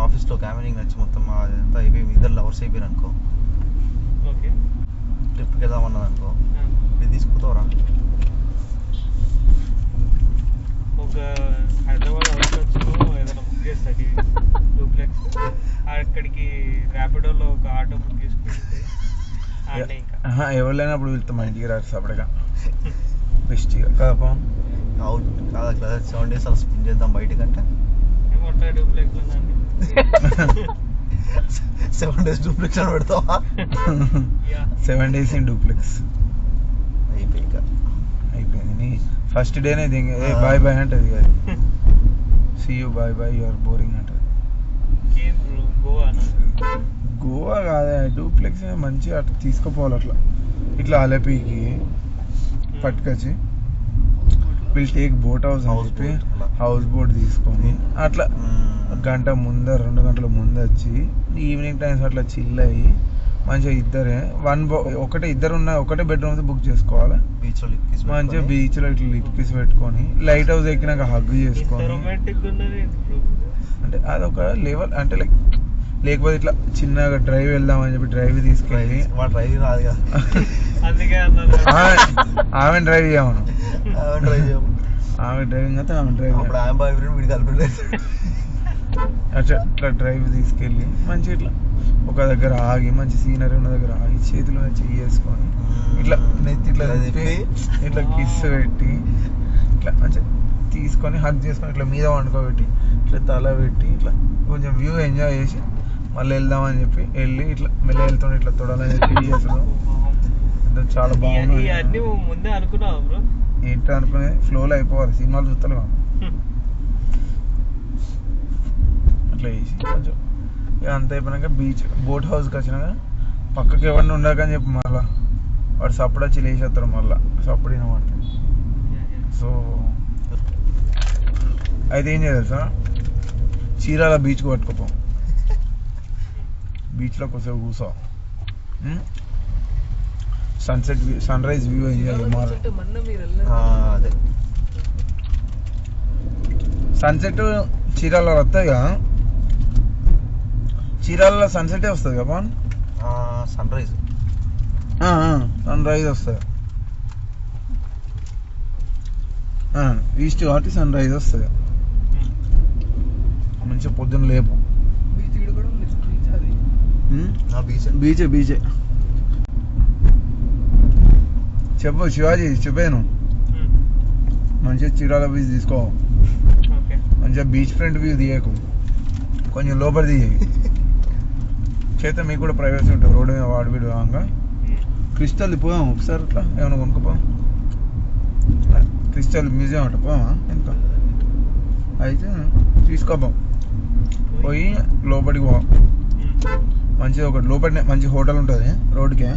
ఆఫీస్లో క్యామెరింగ్ నచ్చి మొత్తం అదంతా అయిపోయి ఇద్దరు లవర్స్ అయిపోయారు అనుకో, ఓకే ట్రిప్కి వెళ్దామన్నది అనుకో, ఇది తీసుకుపోతావురా? ఒక హైదరాబాద్ అవుట్స్కట్స్లో ఏదైనా బుక్ చేస్తుంది డూప్లెక్స్, అక్కడికి ర్యాపిడోలో ఒక ఆటో బుక్ చేసుకుంటే ఆడనే ఇంకా ఎవరు లేనప్పుడు వెళ్తాం, మా ఇంటికి రాదు సపరేట్గా బెస్ట్గా కదా పవన్. అవుట్ కాదు అట్లా 7 days అలా స్పెండ్ చేద్దాం బయటకంటే. ఏమంటారు డూప్లెక్స్లో దాన్ని 7 days డూప్లెక్స్ అని పెడతావా? 7 days ఇన్ డూప్లెక్స్ అయిపోయింది. ఫస్ట్ డేనే బాయ్ బాయ్ అంటది కాదు, see you bye bye you are boring అంటది. గోవా కాదే డూప్లెక్స్ మంచిగా అట్లా తీసుకుపోవాలి, అట్లా ఇట్లా అలపికి పట్టుకొచ్చి విల్ టేక్ బోట్ హౌస్ అని చెప్పి హౌస్ బోట్ తీసుకొని అట్లా గంట ముందర 2 గంటల ముందు వచ్చి ఈవినింగ్ టైమ్స్ అట్లా చిల్ అయ్యి మంచిగా ఇద్దరే ఒకటే ఇద్దరు ఉన్న ఒకటే బెడ్రూమ్ బుక్ చేసుకోవాలి, మంచిగా బీచ్లో ఇట్లా లిప్ కిస్ పెట్టుకొని లైట్ హౌస్ ఎక్కినాక హగ్ చేసుకొని, అంటే అదొక లెవెల్. అంటే లేకపోతే ఇట్లా చిన్నగా డ్రైవ్ వెళ్దామని చెప్పి డ్రైవ్ తీసుకెళ్ళి డ్రైవింగ్ రాదు కదా, ఆమె డ్రైవ్ చేయమను, ఆమె డ్రైవింగ్ అయితే ఆమె డ్రైవ్ అట్లా ఇట్లా డ్రైవ్ తీసుకెళ్ళి మంచిగా ఇట్లా ఒక దగ్గర ఆగి మంచి సీనరీ ఉన్న దగ్గర ఆగి చేతిలో చేసుకొని ఇట్లా నెత్తి ఇట్లా తిప్పి ఇట్లా కిస్ పెట్టి ఇట్లా మంచిగా తీసుకొని హగ్ చేసుకొని ఇట్లా మీద వండుకోబెట్టి ఇట్లా తల పెట్టి ఇట్లా కొంచెం వ్యూ ఎంజాయ్ చేసి మళ్ళీ వెళ్దామని చెప్పి వెళ్ళి ఇట్లా మెల్ల వెళ్తుండే ఇట్లా తొడాలని చెప్పి అసలు చాలా బాగుంది. ఏంటో అనుకునే ఫ్లోలో అయిపోవాలి, సినిమాలు చూస్తలే అట్లా చేసి కొంచెం అంత అయిపోయినాక బీచ్ బోట్ హౌస్కి వచ్చినాక పక్కకి ఎవరిని ఉండకని చెప్పి మళ్ళీ వాడు సప్పుడు వచ్చి లేచేస్తాడు, మళ్ళీ సప్పుడు వినబడుతుంది. సో అయితే ఏం చేయాలి సార్, చీరాల బీచ్కి పట్టుకోపో, బీచ్లో కొంచెం కూర్చో, sunset view sunrise view enjoy. అదే సన్సెట్ చీరాలలో వస్తాయి కదా, చీరాలలో సన్సెటే వస్తుంది కదా పవన్, సన్ రైజ్ వస్తుంది ఈస్ట్ కాబట్టి సన్ రైజ్ వస్తుంది మంచిగా పొద్దున్న లేపు. బీచే చెప్పు శివాజీ చెప్పాను, మంచిగా చీరాల బీచ్ తీసుకో, మంచిగా బీచ్ ఫ్రంట్ వ్యూ తీయకు, కొంచెం లోపల తీయకు, చేత మీకు కూడా ప్రైవసీ ఉంటుంది, రోడ్డు మీద వాడు వీడు రాగా. క్రిస్టల్ పోదాం ఒకసారి అట్లా ఏమైనా కొనుక్కోపో, క్రిస్టల్ మ్యూజియం అంట పోమా ఎంత అయితే తీసుకోపోం, పోయి లోపలికి పోం, మంచిగా ఒకటి లోపలనే మంచి హోటల్ ఉంటుంది రోడ్డుకే,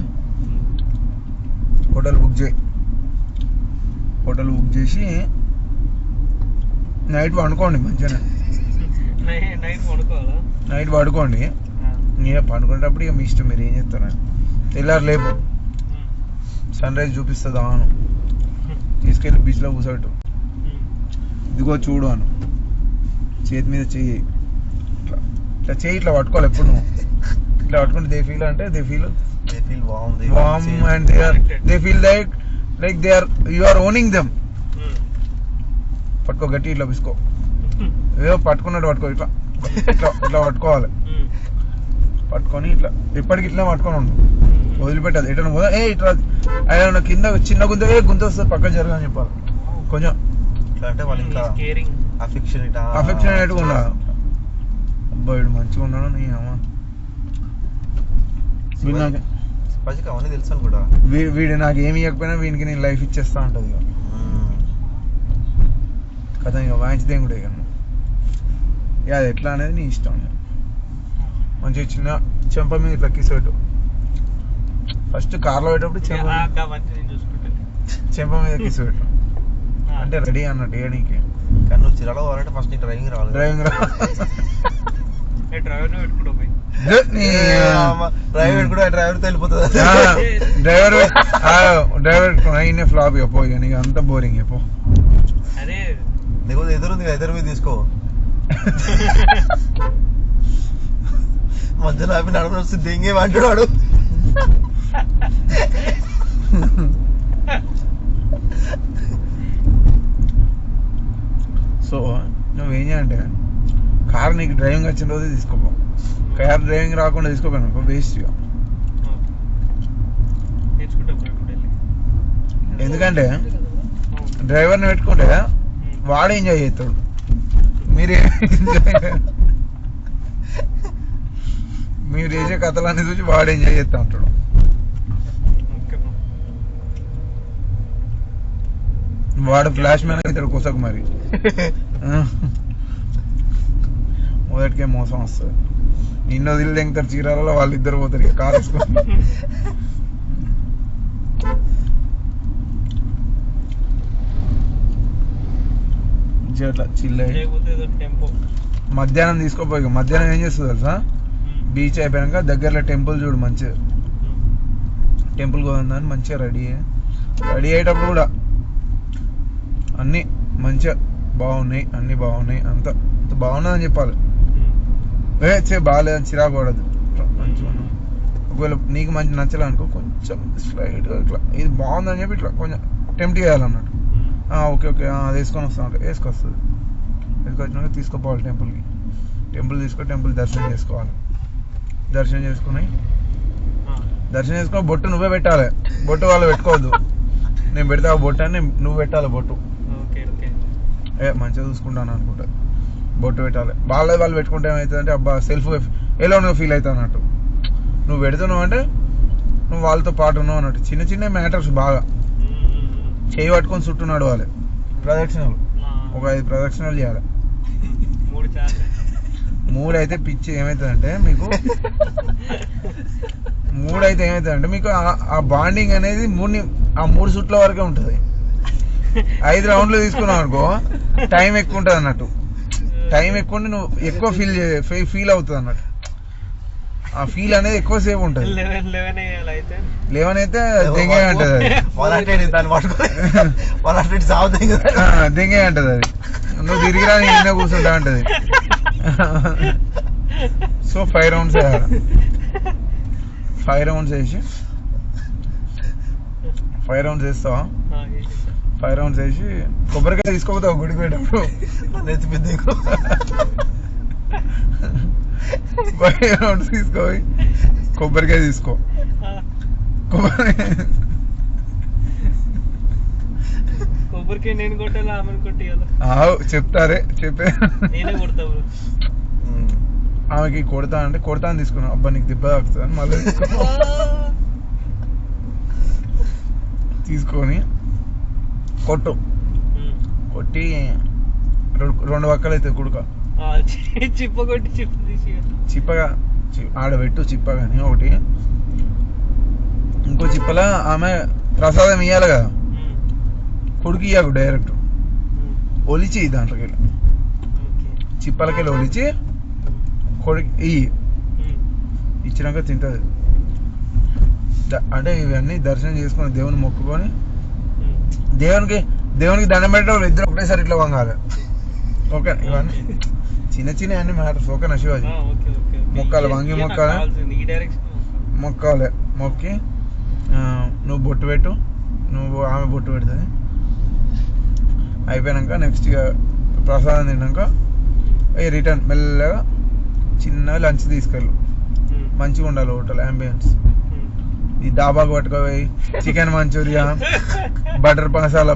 హోటల్ బుక్ చేసి నైట్ పడుకోండి, మంచిగా నైట్ పడుకోండి, ఇక పడుకునేటప్పుడు ఇక మీ ఇష్టం, మీరు ఏం చేస్తారు. తెల్లారు లేపు సన్ రైజ్ చూపిస్తుంది అను, తీసుకెళ్ళి బీచ్లో కూర్చోబెట్టు, ఇదిగో చూడు అను, చేతి మీద చెయ్యి ఇట్లా చెయ్యి ఇట్లా పట్టుకోవాలి ఎప్పుడు నువ్వు, ఇట్లా పట్టుకుంటే దే ఫీల్ అంటే they feel warm and they feel like you are owning them. పట్టుకో గట్టి ఇట్లా పిసుకో, ఏదో పట్టుకున్నట్టు పట్టుకో, ఇట్లా ఇట్లా ఇట్లా పట్టుకోవాలి, పట్టుకొని ఇట్లా ఎప్పటికి ఇట్లా పట్టుకొని ఉండు, వదిలిపెట్టాలి. ఎటన్నా పోదా ఇట్లా ఆయన కింద చిన్న గుంత వస్తుంది పక్కన జరగని చెప్పాలి, కొంచెం ఇట్లా అంటే వాళ్ళు ఇంకా అఫెక్షనేట్గా ఉండాలి. అబ్బాయి మంచిగా ఉన్నాడు నీ అమ్మ, అవన్నీ తెలుసు కూడా, వీడు నాకు ఏమి ఇవ్వకపోయినా వీనికి నేను లైఫ్ ఇచ్చేస్తా ఉంటుంది కదా, ఇక వాయించదేం కూడా ఇక అది ఎట్లా అనేది నీ ఇష్టం. మంచిగా చిన్న చెంప మీద ఇట్లా కిస్ పెట్టు, ఫస్ట్ కార్లో పెట్టేటప్పుడు చెంప మీద కిస్ పెట్టు, అంటే రెడీ అన్నట్టు ఏడీకి. కానీ నువ్వు చిరాలో పోవాలంటే ఫస్ట్ నీకు డ్రైవింగ్ రావాలి, డ్రైవర్ డ్రైవర్తో వెళ్ళిపోతుంది, డ్రైవర్ ఫ్లాప్ చెప్పో, నీకు అంత బోరింగ్ చెప్పో. అదే ఎదురుంది ఎదురు మీద తీసుకో, మధ్యలో ఆపి నడపని వస్తే దెంగే అంటున్నాడు. సో నువ్వేం చేయాలంటే కార్ నీకు డ్రైవింగ్ వచ్చిన రోజే తీసుకోపో. కార్ డ్రైవింగ్ రాకుండా తీసుకోపోయినా వేస్ట్ ఇక. నేర్చుకుంటాం ఇప్పుడు వెళ్ళి. ఎందుకంటే డ్రైవర్ని పెట్టుకుంటే వాడు ఎంజాయ్ చేస్తాడు, మీరే మీరు చేసే కథలన్నీ చూసి వాడు ఎంజాయ్ చేస్తా ఉంటాడు. వాడు ఫ్లాష్ మ్యాన్ అవుతాడు కొసకు మరి. మొదటికే మోసం వస్తుంది. నిన్న వదిలి తెంగుతారు చీరాలలో, వాళ్ళిద్దరు పోతారు ఇక కారు వేసుకొని. అట్లా చిల్ అయ్యి మధ్యాహ్నం తీసుకోపోయి, మధ్యాహ్నం ఏం చేస్తుంది తెలుసా, బీచ్ అయిపోయాక దగ్గరలో టెంపుల్ చూడు మంచిగా, టెంపుల్ పోతుందని మంచిగా రెడీ అయ్యేటప్పుడు కూడా అన్నీ మంచిగా బాగున్నాయి, అన్నీ బాగున్నాయి, అంత బాగున్నదని చెప్పాలి. బాగాలేదని చిరాకు పడదు. మంచిగా ఒకవేళ నీకు మంచి నచ్చలనుకో కొంచెం స్లైడ్గా ఇట్లా ఇది బాగుందని చెప్పి ఇట్లా కొంచెం టెంప్ట్ చేయాలన్నట్టు. ఓకే ఓకే అది వేసుకొని వస్తామంటే వేసుకొస్తుంది. వేసుకొచ్చినాక తీసుకుపోవాలి టెంపుల్కి. టెంపుల్ దర్శనం చేసుకోవాలి. దర్శనం చేసుకుని బొట్టు నువ్వే పెట్టాలి, బొట్టు వాళ్ళు పెట్టుకోవద్దు. నేను పెడతా బొట్టు అని నువ్వు పెట్టాలి బొట్టు. మంచిగా చూసుకుంటాను అనుకుంటా. బొట్టు పెట్టాలి. వాళ్ళు పెట్టుకుంటే ఏమవుతుందంటే అబ్బా సెల్ఫ్ ఎలోన్గా ఫీల్ అవుతావు అన్నట్టు. నువ్వు పెడుతున్నావు అంటే నువ్వు వాళ్ళతో పాటు ఉన్నావు అన్నట్టు. చిన్న చిన్న మ్యాటర్స్ బాగా చేయి పట్టుకొని చుట్టూ నడవాలి. ప్రదక్షిణలు ఒక 5 ప్రదక్షిణలు చేయాలి. 3 అయితే పిచ్చి ఏమవుతుందంటే మీకు 3 అయితే ఏమవుతుందంటే మీకు ఆ బాండింగ్ అనేది 3 చుట్ల వరకే ఉంటుంది. 5 రౌండ్లు తీసుకున్నావు అనుకో టైం ఎక్కువ ఉంటుంది అన్నట్టు. టైం ఎక్కువ ఉంటే నువ్వు ఎక్కువ ఫీల్ అవుతుంది అన్నట్టు. ఆ ఫీల్ అనేది ఎక్కువసేపు ఉంటుంది. 11 అయితే దెంగే అంటది అది. దెంగే అంటది అది. నువ్వు తిరిగిరా నిన్న కూర్చుంటా అంటది. సో 5 రౌండ్స్ వేయాలి. 5 రౌండ్స్ వేసి 5 రౌండ్స్ వేస్తావా? 5 రౌండ్స్ వేసి కొబ్బరికాయ తీసుకోపోతావు గుడికి పోయేటప్పుడు. 5 రౌండ్స్ తీసుకోపోయి కొబ్బరికాయ తీసుకో. కొబ్బరికాయ నేను కొట్టాలా ఆమెను కొట్టియాలా? చెప్తారే చెప్పే నేనే కొడతా. ఆమెకి కొడతా అంటే కొడతా అని తీసుకున్నావు. అబ్బా నీకు దెబ్బ తాకుతుంది అని మళ్ళీ తీసుకొని కొట్టు. కొట్టి 2 వక్కలు అవుతాయి కుడుక. చిప్ప కొట్టి చిప్పగా ఆడబెట్టు చిప్ప కానీ ఒకటి. ఇంకో చిప్పలా ఆమె ప్రసాదం ఇవ్వాలి కదా, కొడుకు ఇయ్యకు డైరెక్ట్ ఒలిచి దాంట్లోకి వెళ్ళి చిప్పలకెళ్ళి ఒలిచి కొడుకు ఇచ్చినాక తింటుంది. అంటే ఇవన్నీ దర్శనం చేసుకొని దేవుని మొక్కుకొని దేవునికి దండం పెట్టడం ఇద్దరు ఒకటేసారి ఇట్లా వంగాలి. ఓకే ఇవన్నీ చిన్న చిన్న అన్ని మ్యాటర్స్. ఓకేనా శివాజీ? మొక్కాలి, వంగి మొక్కాలి. మొక్కి నువ్వు బొట్టు పెట్టు, ఆమె బొట్టు పెడుతుంది. అయిపోయాక నెక్స్ట్ ఇక ప్రసాదం తిన్నాక రిటర్న్ మెల్లగా చిన్న లంచ్ తీసుకెళ్ళు. మంచిగా ఉండాలి హోటల్ అంబియన్స్. ఈ డాబాకు పట్టుకోపోయి chicken manchurian, butter masala,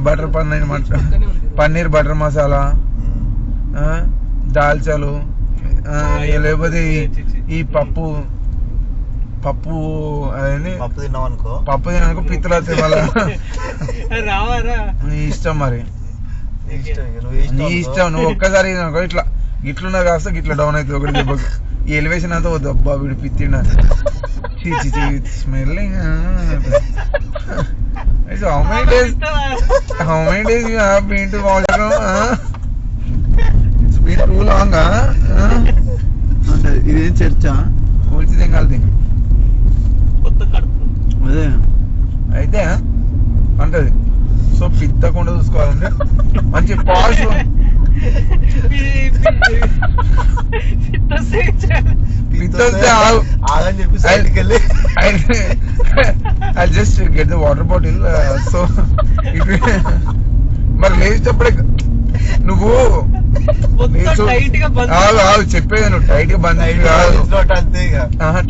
paneer butter masala, దాల్చాలు, లేకపోతే ఈ పప్పు అదేంటి పప్పు తిన్నానుకో పిత్తలు వస్తాయి మళ్ళా. నీ ఇష్టం మరి, నీ ఇష్టం. నువ్వు ఒక్కసారి ఇట్లా గిట్లున్నా కాస్త గిట్లా డౌన్ అవుతుంది ఒకటి దెబ్బకు. ఈ ఎలివేషన్ అంతా వద్దు. అబ్బా వీడు పిత్తిండ smelling. How many days you have been to Washington? It's been too long, అంటే ఇదేం చర్చా కూల్చిదేం కలిది అదే అయితే అంటది. సో పిత్తకుండా చూసుకోవాలంటే మంచి ఆగని చెప్పి సైడ్కి వెళ్ళి I just get the water bottle so మరి లేచేటప్పుడే నువ్వు చెప్పేది నువ్వు టైట్ గా బంధించుడు కాదు, అంతే ఇక.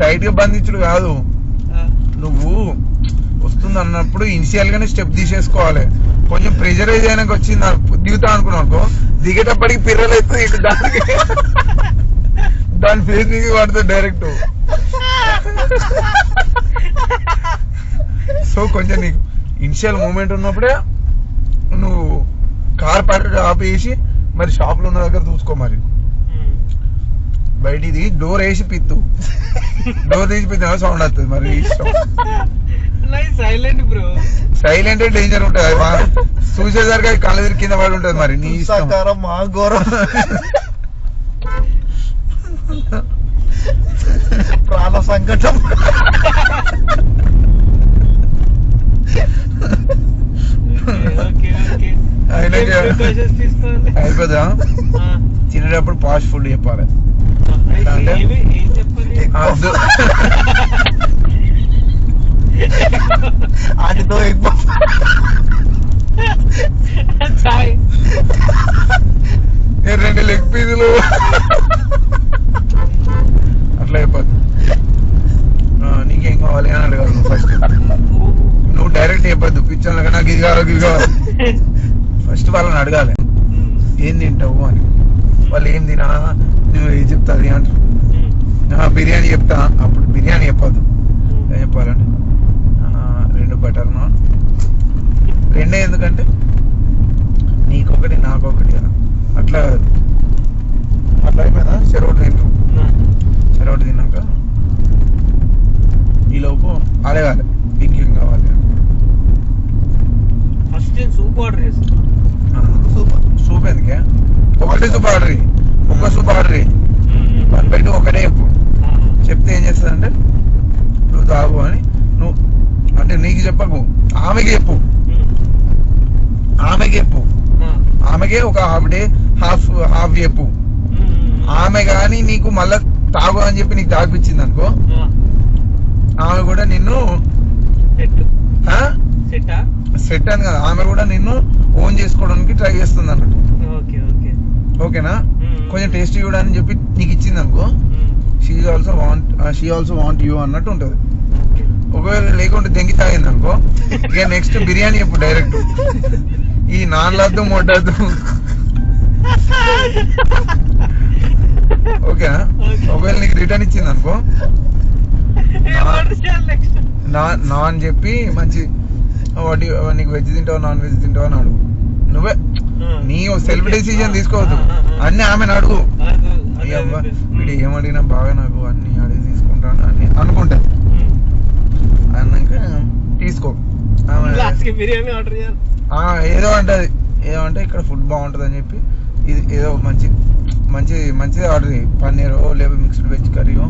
టైట్ గా బంధించుడు కాదు. నువ్వు వస్తుంది అన్నప్పుడు ఇనిషియల్ గానే స్టెప్ తీసేసుకోవాలి. కొంచెం ప్రెషరైజ్ అయినాక వచ్చింది దిగుతా అనుకున్నావు అనుకో, దిగేటప్పటికి పిర్రలు అయితే ఇటు దాని ఫేస్ నీకు పడుతుంది డైరెక్ట్. సో కొంచెం నీకు ఇనిషియల్ మూమెంట్ ఉన్నప్పుడే నువ్వు కార్ పట్టు ఆపేసి మరి షాప్ లో ఉన్న దగ్గర చూసుకో. మరి బయటిది డోర్ వేసి పిత్తు, డోర్ తీసి పిత్తున్నా సౌండ్ వస్తుంది. మరి ఇష్టం సైలెంట్ బ్రో, సైలెంట్ డేంజర్ ఉంటుంది. చూసేసరికి అది కళ్ళ తిరిగి కింద పడి ఉంటుంది. మరి నీ ఇష్టం. మా ఘోరం ప్రాణ సంకటం. అయిపోదా తినేటప్పుడు ఫాస్ట్ ఫుడ్ చెప్పాలి. ఆటితో రెండు లెగ్ పీసులు అట్లా అయిపోద్ది. నీకేం కావాలి అని అడగాలి ఫస్ట్. నువ్వు డైరెక్ట్ చెప్పద్దు పిచ్చర్ నాకు ఇది కావాలి ఇది కావాలి. ఫస్ట్ వాళ్ళని అడగాలి ఏం తింటావు అని. వాళ్ళు ఏం తినా నువ్వు ఏం చెప్తా అది అంటారు. బిర్యానీ చెప్తా, అప్పుడు బిర్యానీ చెప్పద్దు. ఏం చెప్పాలంటే 2 బటర్ నాన్, 2 ఎందుకంటే నీకొకటి నాకొకటి కదా, అట్లా అట్లా అయిపోయిందా. చెరోటి తింటాం, చెరోటి తిన్నాక ఈలోపు అడగాలి ఇంకేం కావాలి. ఫస్ట్ సూప్ ఆర్డర్ చేస్తా. సూప్ ఎందుకే? ఒకటి సూప్ ఆర్డర్, ఒక్క సూప్ ఆర్డర్ 1/2 ఒకటే చెప్పు. చెప్తే ఏం చేస్తుందంటే నువ్వు తాగు అని. నువ్వు అంటే నీకు చెప్పకు, ఆమెకి చెప్పు. ఆమెకి చెప్పు, ఆమెకే ఒక హాఫ్ చెప్పు. ఆమె కానీ నీకు మళ్ళా తాగు అని చెప్పి నీకు తాగిపించింది అనుకో, ఆమె కూడా నిన్ను సెట్ అని కదా, ఆమె కూడా నిన్ను ఓన్ చేసుకోవడానికి ట్రై చేస్తుంది అన్నట్టు. ఓకేనా? కొంచెం టేస్ట్ ఇవ్వడానికి చెప్పి నీకు ఇచ్చింది అనుకో, షీ ఆల్సో వాంట్ యూ అన్నట్టు ఉంటది. ఒకవేళ లేకుంటే దెంగి తాగింది అనుకో, ఇక నెక్స్ట్ బిర్యానీ చెప్పు డైరెక్ట్. ఈ నాన్లద్దు మొడ్డద్దు. ఓకేనా? ఒకవేళ నీకు రిటర్న్ ఇచ్చింది అనుకో, నా అని చెప్పి మంచి నీకు వెజ్ తింటావా నాన్ వెజ్ తింటావా అని అడుగు. నువ్వే నీ సెల్ఫ్ డెసిజన్ తీసుకోవద్దు, అన్ని ఆమెను అడుగు. వీడు ఏమడిగినా బాగా నాకు అన్ని అడిగి తీసుకుంటాను అని అనుకుంటా. అన్నాక తీసుకో. ఏదో అంటది, ఏమంటే ఇక్కడ ఫుడ్ బాగుంటుంది అని చెప్పి ఇది ఏదో మంచిది ఆర్డర్ చేయి. పన్నీరో లేదా మిక్స్డ్ వెజ్ కర్రీయో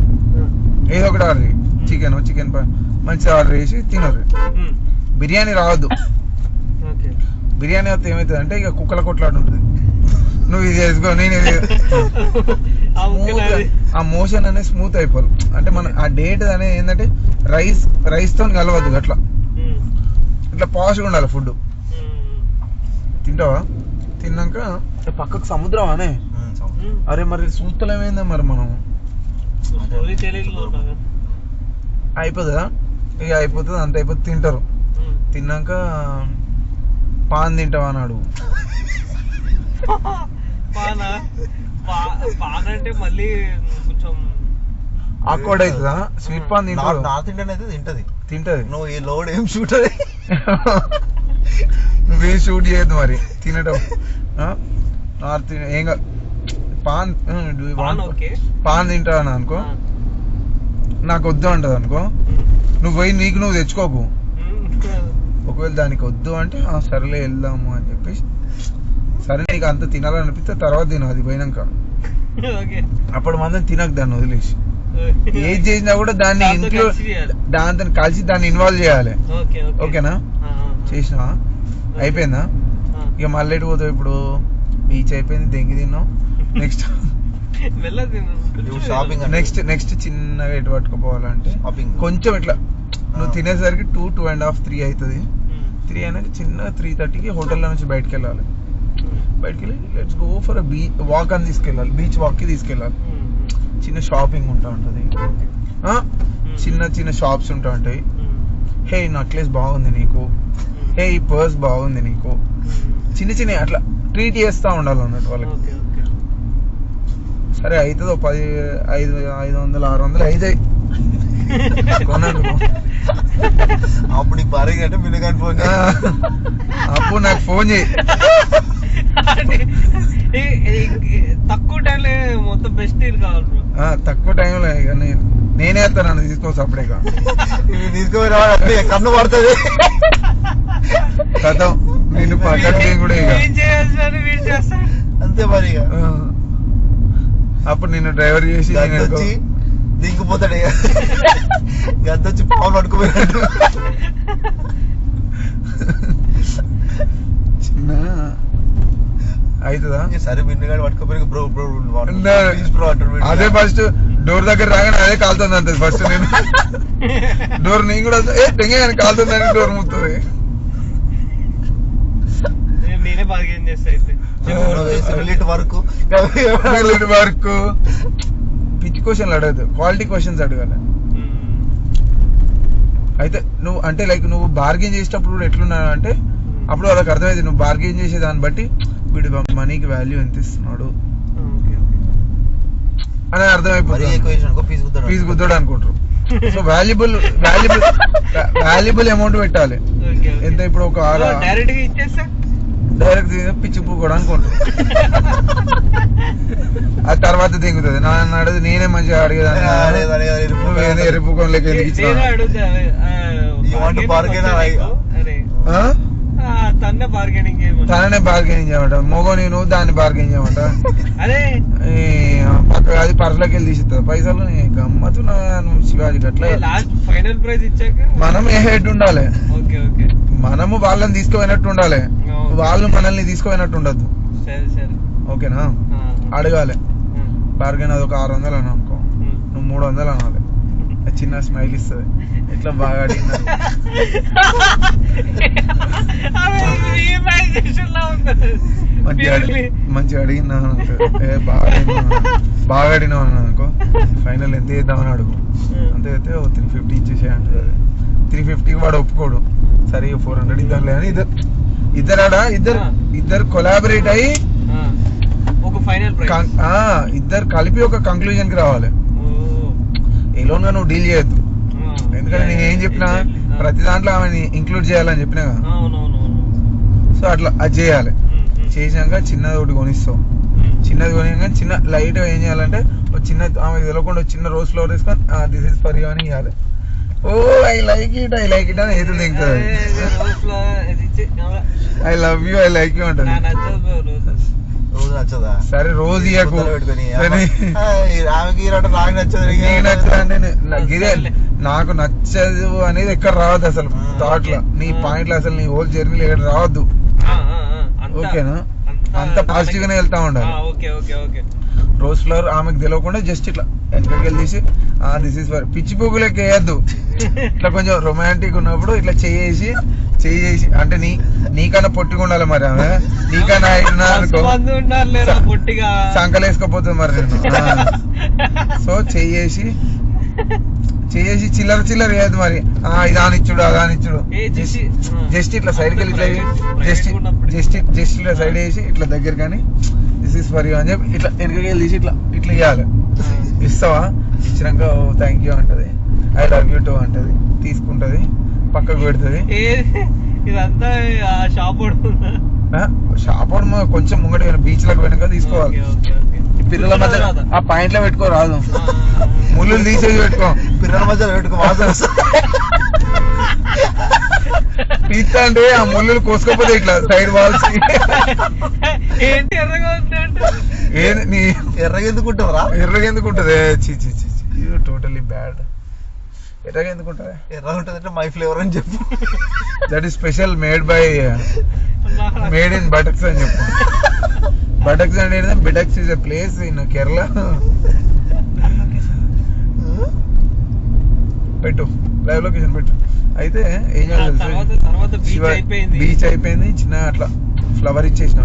ఏదో ఒకటి ఆర్డర్ చేయి. చికెన్ మంచిగా ఆర్డర్ చేసి తినరు. బిర్యానీ రావద్దు. బిర్యానీ వస్తే ఏమవుతుంది అంటే ఇక కుక్కల కొట్లాడు ఉంటుంది. నువ్వు ఇది వేసుకో నేను ఆ మోషన్ అనేది స్మూత్ అయిపోదు. అంటే మన ఆ డేట్ అనేది ఏంటంటే రైస్ తో కలవద్దు. అట్లా ఇట్లా పాష్గా ఉండాలి ఫుడ్. తింటావా? తిన్నాక పక్కకు సముద్రం అనే. అరే మరి సూత్తలు ఏమైందా మరి మనం అయిపోతుందా? ఇక అయిపోతుంది, అంత అయిపోతుంది. తింటారు. తిన్నాక పాన్ తింటావా అని అడుగు. పాన్ అంటే మళ్ళీ కొంచెం ఆక్వర్డ్ అవుతుందా? స్వీట్ పాన్ తింటారు. నార్త్ ఇండియన్ అయితే తింటది. నువ్వు ఈ లోడ్ ఏం షూట్ అది నువ్వేం షూట్ చేయొద్దు మరి తినటం. నార్త్ ఏం పాన్ తింటావని అనుకో, నాకు వద్దు అంటది అనుకో, నువ్వు పోయి నువ్వు తెచ్చుకోకు. ఒకవేళ దానికి వద్దు అంటే సరేలే వెళ్దాము అని చెప్పేసి, సరే నీకు అంత తినాలనిపిస్తే తర్వాత తిను, అది పోయినాక. అప్పుడు మాత్రం తినకు, దాన్ని వదిలేసి. ఏది చేసినా కూడా దాన్ని దాంతో కలిసి దాన్ని ఇన్వాల్వ్ చేయాలి. ఓకేనా? చేసినా అయిపోయిందా? ఇక మళ్ళీ ఎటు పోతావు ఇప్పుడు? బీచ్ అయిపోయింది, దెంగి తిన్నాం. నెక్స్ట్ షాపింగ్ నెక్స్ట్ చిన్నగా ఎటు పట్టుకుపోవాలంటే షాపింగ్ కొంచెం ఇట్లా నువ్వు తినేసరికి 2:30, 3 అవుతుంది. 3 అయినాక చిన్న 3:30కి హోటల్లో నుంచి బయటకు వెళ్ళాలి. బయటకు వెళ్ళి లెట్స్ గో ఫర్ వాక్ అని తీసుకెళ్ళాలి, బీచ్ వాక్కి తీసుకెళ్ళాలి. చిన్న షాపింగ్ ఉంటా ఉంటుంది, చిన్న చిన్న షాప్స్ ఉంటా ఉంటాయి. హే ఈ నెక్లెస్ బాగుంది నీకు, హే ఈ పర్స్ బాగుంది నీకు, చిన్న చిన్న అట్లా ట్రీట్ చేస్తూ ఉండాలి అన్నట్టు వాళ్ళకి. సరే అవుతుంది 500, 600 అవుతాయి కొన్నందుకు. అప్పుడు నీకు భారీ అంటే మినగాని ఫోన్ అప్పుడు నాకు ఫోన్ చేయి. తక్కువ టైంలో మొత్తం బెస్ట్ కావాలి. తక్కువ టైంలో నేనే వేస్తాను, నన్ను తీసుకోవచ్చు అప్పుడే తీసుకోరా కన్ను పడుతుంది కథం. నేను పక్కన కూడా అంతే మరి. అప్పుడు నేను డ్రైవర్ చేసి వచ్చి దింగిపోతాడు, గద్ద వచ్చి పావులు పట్టుకుపోయాడు. చిన్న అవుతుందా? సరే మిన్నగాడు పట్టుకుపోయి బ్రో బ్రో అదే ఫస్ట్ డోర్ దగ్గర రాగానే అదే కాలుతుంది అంతే. ఫస్ట్ నేను డోర్ నేను కూడా తెంగని కాలుతుందని డోర్ ముస్తుంది. నేనే బార్గెన్ చేస్తా వరకు పిచ్చి క్వశ్చన్లు అడగదు, క్వాలిటీ క్వశ్చన్స్ అడగాలి. అయితే నువ్వు అంటే లైక్ నువ్వు బార్గెన్ చేసేటప్పుడు కూడా ఎట్లున్నావు అంటే అప్పుడు వాళ్ళకి అర్థమైంది నువ్వు బార్గెన్ చేసే దాన్ని బట్టి వీడు మనీకి వాల్యూ ఎంత ఇస్తున్నాడు అని అర్థమైపోతుంది. ఫీజు కుద్దాడు అనుకుంటారు. సో వాల్యుబుల్ అమౌంట్ పెట్టాలి. ఎంత ఇప్పుడు ఒక డైరెక్ట్ పిచ్చి కూడా అనుకుంటారు. ఆ తర్వాత దిగుతుంది నన్ను అడుగు, నేనే మంచిగా అడిగేదాన్ని ఎరుపుకోలేక ఎందుకు ఇచ్చిన తననే బార్గెనింగ్ చేయమంట. మొగో నేను దాన్ని బార్గెన్ చేయమంట. పక్క అది పర్సలోకి వెళ్ళి తీసిస్తుంది పైసలు. గమ్మత్తు శివాజీ అట్లా ఫైనల్ ప్రైజ్ ఇచ్చాక మనం ఏ హెడ్ ఉండాలి, మనము వాళ్ళని తీసుకుపోయినట్టు ఉండాలి, వాళ్ళు మనల్ని తీసుకుపోయినట్టు ఉండద్దు. ఓకేనా? అడగాలి బార్గెన్. అది ఒక 600 అని అనుకో, నువ్వు 300 అనాలి. చిన్న స్మైల్ ఇస్తుంది, ఎట్లా బాగా అడిగినా మంచిగా అడిగినా బాగా అడిగినావు అని అనుకో. ఫైనల్ ఎంత చేద్దామని అడుగు, అంతే అయితే 350 ఇచ్చేసే అంటుంది. అది 350కి వాడు ఒప్పుకోడు. సరే 400 ఇద్దాంలే అని ఇద్దరు కొలాబరేట్ అయ్యి ఒక ఫైనల్ ఇద్దరు కలిపి ఒక కంక్లూజన్ కి రావాలి. ఎలోన్ గా నువ్వు డీల్ చేయొద్దు. ఎందుకంటే నేను ఏం చెప్పినా ప్రతి దాంట్లో ఆమెని ఇంక్లూడ్ చేయాలని చెప్పినా. సో అట్లా అది చేయాలి. చేసినాక చిన్నది ఒకటి కొనిస్తావు. చిన్నది కొనినాక చిన్న లైట్ ఏం చేయాలంటే చిన్న ఆమె తెలియకుండా చిన్న రోజ్ ఫ్లవర్ తీసుకొని దిస్ ఇస్ ఫర్ యూ అని ఇవ్వాలి. ఓ ఐ లైక్ ఇట్ అని ఏదో దిగుతుంది. I love you, I like you అంటది. సరే రోజు ఇయ్యకు, నాకు నచ్చదు అనేది ఎక్కడ రావద్దు అసలు థాట్ లో, నీ పాయింట్ లో అసలు నీ హోల్ జర్నీలో ఎక్కడ రావద్దు. ఓకేనా? అంత పాజిటివ్ గానే వెళ్తా ఉండాలి. రోజ్ ఫ్లవర్ ఆమెకు తెలియకుండా జస్ట్ ఇట్లా వెనకకి వెళ్ళి తీసి దిస్ ఇస్ ఫర్ పిచ్చి పువ్వులకి వేయద్దు. ఇట్లా కొంచెం రొమాంటిక్ ఉన్నప్పుడు ఇట్లా చేసి అంటే నీకన్నా పొట్టిగా ఉండాలి మరి, ఆమె నీకన్నా అనుకో సంకలు వేసుకోపోతుంది మరి నేను. సో చేసి చిల్లర వేయద్దు మరి. ఇదానిచ్చుడు అదానిచ్చుడు జస్ట్ ఇట్లా సైడ్కి వెళ్ళి ఇట్లా జస్ట్ ఇట్లా సైడ్ వేసి ఇట్లా దగ్గర కానీ దిస్ ఇస్ ఫర్ యూ అని చెప్పి ఇట్లా వెనకకి వెళ్ళి తీసి ఇట్లా ఇవ్వాలి. ఇస్తావా? ఇచ్చినాక థ్యాంక్ యూ అంటది, ఐ లవ్ యూ టూ అంటది, తీసుకుంటది, పక్కకు పెడుతుంది. ఇదంతా షాప్ కొంచెం ముంగట బీచ్ లకు వెనక తీసుకోవాలి. పిల్లల మధ్య ఆ పాయింట్ లో పెట్టుకోరాదు, ముళ్ళు తీసేసి పెట్టుకో. పిల్లల మధ్య పెట్టుకో, పీచ్ అంటే ఆ ముళ్ళు కోసుకోపోతే ఇట్లా సైడ్ వాల్స్ ఏంటి ఎర్రగా ఎర్రగా ఎందుకుంటారా? ఎర్రగా ఎందుకుంటది? Totally bad. ఎర్రగా ఎందుకుంటది? ఎర్రగా ఉంటది అంటే మై ఫ్లేవర్ అని చెప్పు. That is special made in butters అని చెప్పు. బటక్స్ అంటే బిటక్స్ is a place in Kerala. పెట్టు లైవ్ లొకేషన్ పెట్టు. అయితే ఏం చేయాలి, బీచ్ అయిపోయింది చిన్నగా అట్లా ఫ్లవర్ ఇచ్చేసిన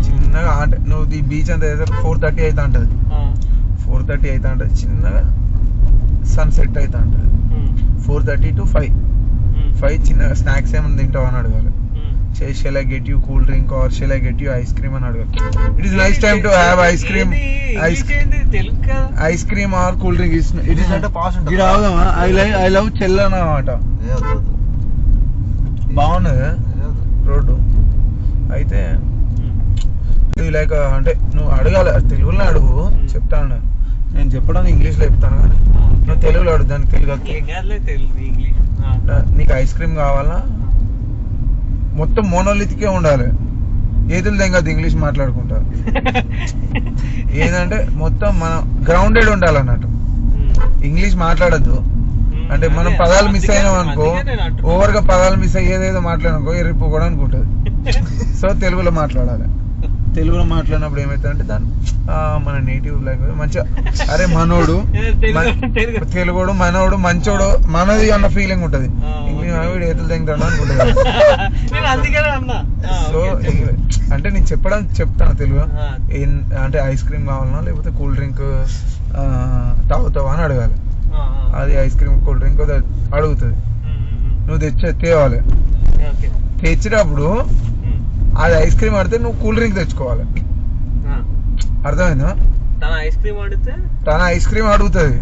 చిన్నగా. అంటే నువ్వు ఈ బీచ్ అంతా 4:30 అవుతా ఉంటది, 4:30 అవుతా ఉంటది. చిన్నగా సన్సెట్ అవుతా ఉంటది. 4:30 to 5 చిన్నగా స్నాక్స్ ఏమైనా తింటావు అని అడగాలి. Shall I get you cool drink or shall I get you ice cream అని అడగాలి. It is nice time to have ice cream, ice cream or cool drink. It is అంటే పాస్ ఉంటుంది. I love chill అన్నమాట. బాగున్నది road. అయితే like అంటే నువ్వు అడగాలి, తెలుగులో అడుగు, చెప్తాను. నేను చెప్పడం ఇంగ్లీష్లో చెప్తాను కానీ నువ్వు తెలుగులో అడుగు. దానికి తెలుగు నీకు ఐస్ క్రీమ్ కావాలా, మొత్తం మోనోలిథికే ఉండాలి, ఏదులు తెంగదు ఇంగ్లీష్ మాట్లాడుకుంటా. ఏంటంటే మొత్తం మనం గ్రౌండెడ్ ఉండాలన్నట్టు, ఇంగ్లీష్ మాట్లాడద్దు. అంటే మనం పదాలు మిస్ అయినాం అనుకో, ఓవర్ గా పదాలు మిస్ అయ్యేదేదో మాట్లాడనుకో ఎర్రిపోకూడదు అనుకుంటది. సో తెలుగులో మాట్లాడాలి. తెలుగులో మాట్లాడినప్పుడు ఏమైతుందంటే దాని మన నేటివ్ లాంగ్వేజ్ మంచిగా, అరే మనోడు తెలుగుడు మనోడు మంచోడు మనది అన్న ఫీలింగ్ ఉంటది. ఇంగ్లీష్ వీడు ఏతులు తింటాడు అనుకుంటుంది. సో అంటే నేను చెప్తాను తెలుగు. అంటే ఐస్ క్రీమ్ కావాలన్నా లేకపోతే కూల్ డ్రింక్ తాగుతావా అని అడగాలి. అది ఐస్ క్రీమ్ కూల్ డ్రింక్ అడుగుతుంది. నువ్వు తేవాలి. తెచ్చినప్పుడు అది ఐస్ క్రీమ్ అడితే నువ్వు కూల్ డ్రింక్ తెచ్చుకోవాలి. అర్థమైందా? తన ఐస్ క్రీమ్ అడుగుతుంది,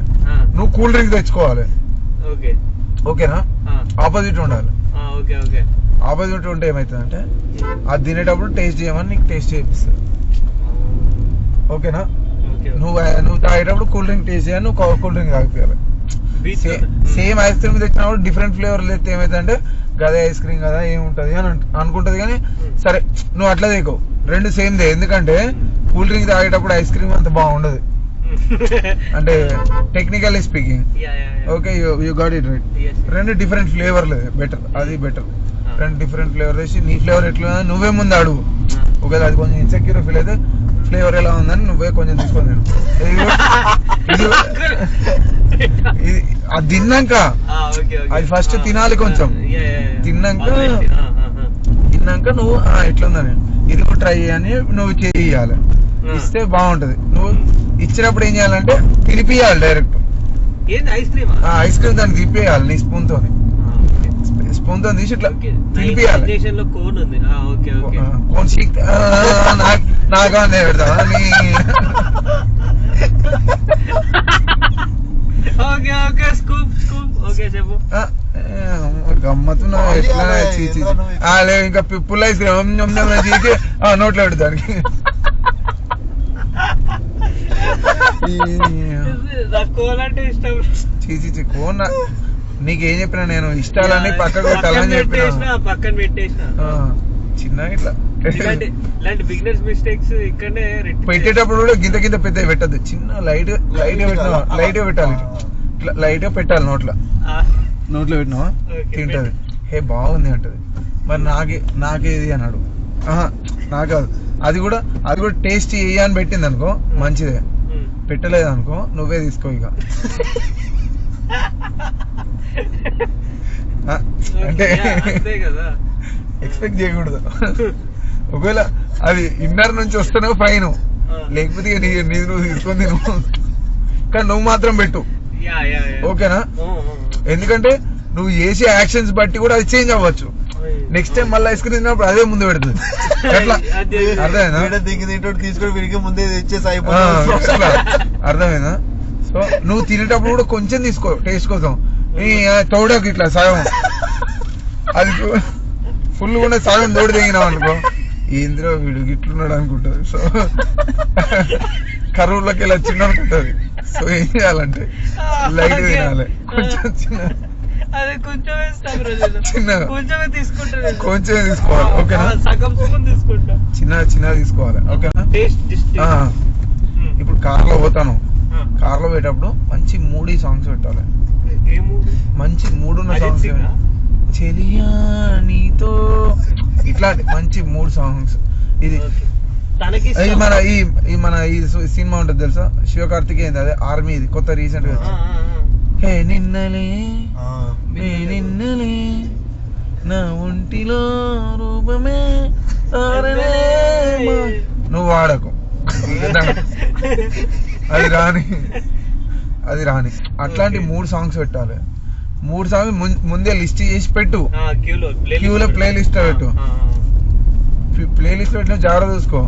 నువ్వు కూల్ డ్రింక్ తెచ్చుకోవాలి. ఓకేనా? ఆపోజిట్ ఉండాలి. ఆపోజిట్ ఉంటే ఏమవుతుంది అంటే అది తినేటప్పుడు టేస్ట్ చేయమని నీకు టేస్ట్ చేపిస్తుంది. ఓకేనా? నువ్వు తాగేటప్పుడు కూల్ డ్రింక్ టేస్ట్ చేయాలి, నువ్వు కూల్ డ్రింక్ తాగిపోయాలి. సేమ్ ఐస్ క్రీమ్ తెచ్చినప్పుడు డిఫరెంట్ ఫ్లేవర్ అయితే ఏమైతుందంటే గదే ఐస్ క్రీమ్ కదా ఏముంటది అని అనుకుంటది. కానీ సరే నువ్వు అట్లా తెగవు, రెండు సేమ్ దే. ఎందుకంటే కూల్ డ్రింక్ తాగేటప్పుడు ఐస్ క్రీమ్ అంత బాగుండదు, అంటే technically speaking. Okay, you got it right. రెండు డిఫరెంట్ ఫ్లేవర్లు బెటర్, అది బెటర్. రెండు డిఫరెంట్ ఫ్లేవర్ వేసి నీ ఫ్లేవర్ ఎట్లా నువ్వే ముందు అడుగు. ఒకవేళ అది కొంచెం ఇన్సెక్యూర్ ఫీల్ అయితే ఫ్లేవర్ ఎలా ఉందని నువ్వే కొంచెం తీసుకొని ఇది అది తిన్నాక అది ఫస్ట్ తినాలి. కొంచెం తిన్నాక నువ్వు ఎట్లుందని ఇది కూడా ట్రై చేయని నువ్వు చేయాలి. ఇస్తే బాగుంటది. నువ్వు ఇచ్చినప్పుడు ఏం చేయాలంటే తినిపియాలి డైరెక్ట్. ఐస్ క్రీమ్ దాన్ని తిప్పేయాలి నీ స్పూన్ తోని. స్పూన్ తో తీసి ఇట్లా తినిపియాలి. కోన్ షీక్ నాగా పెడతా గమ్మత్తు ఎట్లా ఇంకా పుల్ల ఐస్ క్రీమ్ చీకి నోట్లో పెడతానికి. చీచి కోన్ నీకేం చెప్పినా నేను ఇష్టాలని పక్కకు పెట్టాలని చెప్పిన చిన్న ఇట్లా పెట్టేటప్పుడు కూడా గింత గింత పెద్ద పెట్టద్దు, చిన్న లైట్ పెట్టాలి. ఇట్లా లైట్ గా పెట్టాలి. నోట్లో పెట్టినావా తింటది. హే బాగుంది అంటది. మరి నాకేది అన్నాడు. నాకు అది కూడా టేస్ట్ అని పెట్టింది అనుకో మంచిదే, పెట్టలేదు అనుకో నువ్వే తీసుకో. ఇక అంటే ఎక్స్పెక్ట్ చేయకూడదు. ఒకవేళ అది ఇన్నర్ నుంచి వస్తున్నావు ఫైన్, లేకపోతే నీది నువ్వు తీసుకొని నువ్వు, కానీ నువ్వు మాత్రం పెట్టు. ఓకేనా? ఎందుకంటే నువ్వు చేసే యాక్షన్స్ బట్టి కూడా అది చేంజ్ అవ్వచ్చు. నెక్స్ట్ టైం మళ్ళీ ఐస్ క్రీమ్ తిన్నప్పుడు అదే ముందు పెడుతుంది. అట్లా అర్థమైందా? తీసుకొని వీడికి ముందే తెచ్చేసి అర్థమైందా? సో నువ్వు తినేటప్పుడు కూడా కొంచెం తీసుకో టేస్ట్ కోసం. తోడకు ఇట్లా సగం, అది ఫుల్ కూడా సగం తోడు తెగినావు అనుకో ఏంద్రో వీడు గిట్లున్నాడు అనుకుంటుంది. సో కరువులోకి ఇలా చిన్న అనుకుంటుంది. సో ఏం చేయాలంటే లైట్ తినాలి, కొంచెం కొంచెమే తీసుకోవాలి. ఓకేనా? చిన్న తీసుకోవాలి. ఓకేనా? ఇప్పుడు కార్లో పోతాను, కార్లో పోయేటప్పుడు మంచి మూడీ సాంగ్స్ పెట్టాలి. మంచి మూడున్న సాంగ్స్, చెలియా నీతో ఇట్లాంటి మంచి 3 సాంగ్స్. ఇది తనకి ఇది మన ఈ సినిమా ఉంటుంది తెలుసా, శివకార్తికేయ అదే ఆర్మీ, ఇది కొత్త రీసెంట్ గా హే నిన్నలే నిన్నలే నా ఒంటిలో రూపమే నువ్వు వాడకు అది రాని అట్లాంటి 3 సాంగ్స్ పెట్టాలి. 3 సాంగ్స్ ముందే లిస్ట్ చేసి పెట్టు, క్యూలో ప్లే లిస్ట్ పెట్టు. ప్లే లిస్ట్ పెట్టిన జాగ్రత్త చూసుకో.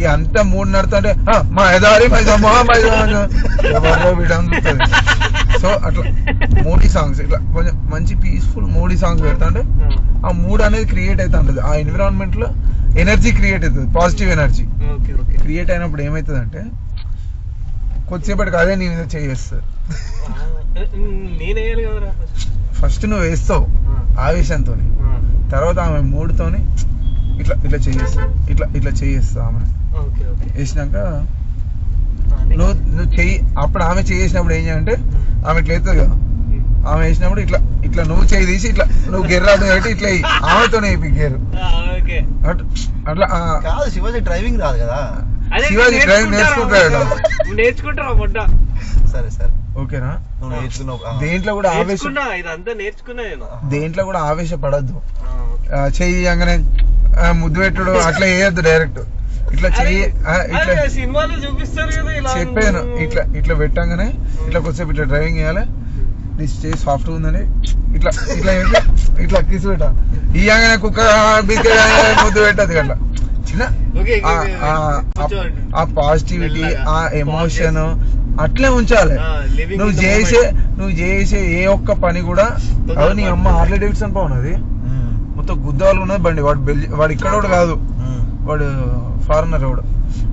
ఈ అంతా 3 నడుతుంటే మా ఎదారి సో అట్లా 3 సాంగ్స్ ఇట్లా కొంచెం మంచి పీస్ఫుల్ 3 సాంగ్స్ పెడతా అంటే ఆ మూడ్ అనేది క్రియేట్ అవుతా ఉంటుంది. ఆ ఎన్విరాన్మెంట్ లో ఎనర్జీ క్రియేట్ అవుతుంది, పాజిటివ్ ఎనర్జీ క్రియేట్ అయినప్పుడు ఏమవుతుంది అంటే కొద్దిసేపటికి అదే నీ మీద చేస్తారు. ఫస్ట్ నువ్వు వేస్తావు ఆవేశంతో, తర్వాత ఆమె మూడుతోని ఇట్లా ఇట్లా చేయిస్తావు, ఇట్లా చేయిస్తావు. ఆమె వేసినాక నువ్వు చెయ్యి, అప్పుడు ఆమె చేసినప్పుడు ఏం చేయాలంటే ఆమె ఇట్లా అవుతుంది కదా, ఆమె వేసినప్పుడు ఇట్లా నువ్వు చేయి తీసి ఇట్లా నువ్వు గెర్రాడు కాబట్టి ఇట్లా ఆమెతోనే గేరు అట్లా. శివాజీ డ్రైవింగ్ రాదు కదా, శివాజీ డ్రైవింగ్ నేర్చుకుంటారా? సరే సరే ఓకేనా. దేంట్లో కూడా దేంట్లో కూడా ఆవేశపడద్దు. చెయ్యి అంగనే ముద్దు పెట్టుడు అట్లా వేయద్దు, డైరెక్ట్ ఇట్లా చెయ్యి ఇట్లా చెప్పాను. ఇట్లా పెట్టంగానే ఇట్లా కొద్దిసేపు ఇట్లా డ్రైవింగ్ చేయాలి, చేయి సాఫ్ట్గా ఉందని ఇట్లా ఇట్లా కిసు పెట్ట ఇయ్యంగానే కుక్క ముద్దు పెట్టదు అట్లా. చిన్న ఆ పాజిటివిటీ, ఆ ఎమోషన్ అట్లే ఉంచాలి. నువ్వు చేసే ఏ ఒక్క పని కూడా అది నీ అమ్మ హార్లీ డేవిడ్సన్ పవన్ అది మొత్తం గుద్దాలు ఉన్నది బండి. వాడు ఇక్కడ కూడా కాదు, వాడు ఫారినర్ వాడు.